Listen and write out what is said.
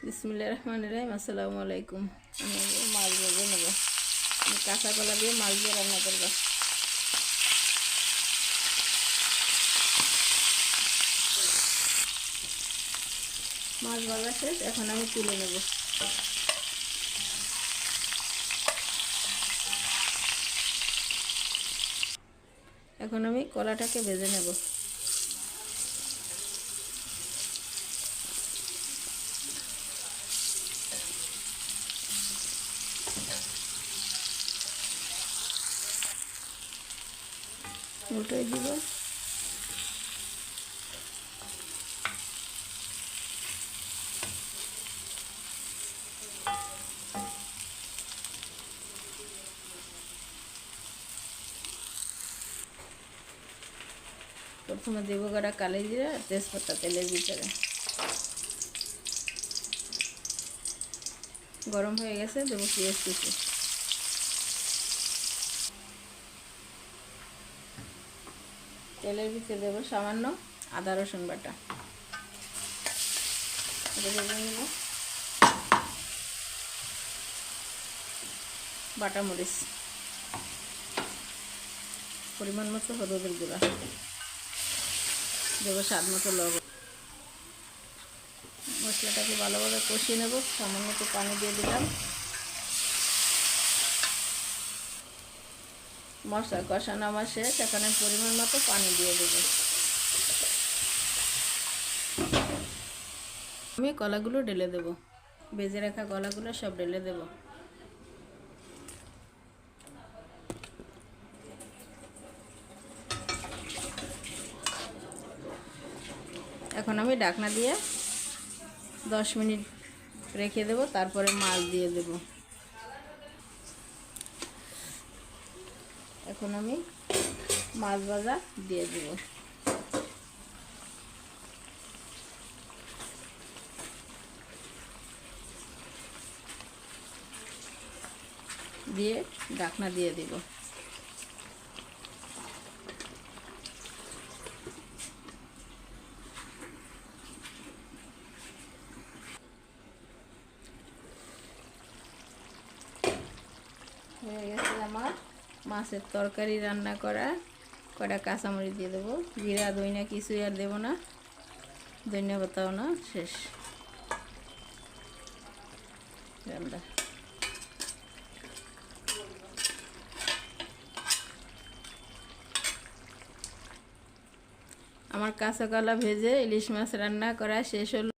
বিসমিল্লাহির রহমানির রহিম। আসসালামু আলাইকুম। আমি মাছ ভেজে নেব। আমি কাঁচা কলা দিয়ে মাছ দিয়ে রান্না করব। মাছ ভাজা শেষ, এখন আমি তুলে নেব। এখন আমি কলাটাকে ভেজে নেব। উল্টোই দিব। প্রথমে দেবো গড়া কালি জিরা আর তেজপাতা তেলের ভিতরে। গরম হয়ে গেছে, দেবো পেঁয়াজ কুচি। তেলের ভিতরে দেবো সামান্য আদা রসুন বাটা। বাটা মরিচ, পরিমাণ মতো হলুদের গুঁড়া, দেবো স্বাদ মতো লবণ। মশলাটাকে ভালোভাবে কষিয়ে নেব। সামান্য একটু পানি দিয়ে দিলাম। মশলা কষানো আমার শেষ, এখানে পরিমাণ মতো পানি দিয়ে দেবো। আমি কলাগুলো ঢেলে দেব। ভেজে রাখা কলাগুলো সব ঢেলে দেব। এখন আমি ঢাকনা দিয়ে 10 মিনিট রেখে দেব, তারপরে মাছ দিয়ে দেব। এখন আমি মাছ ভাজা দিয়ে দেব। দিয়ে ঢাকনা দিয়ে দেব। হয়ে গেছে আমার মাছের তরকারি রান্না করা। কটা কাঁচামরিচ দিয়ে দেবো। জিরা ধনিয়া কিছুই আর দেবো না, ধনিয়া পাতাও না, শেষ রান্না। আমার কাঁচা কলা ভেজে ইলিশ মাছ রান্না করা শেষ হলো।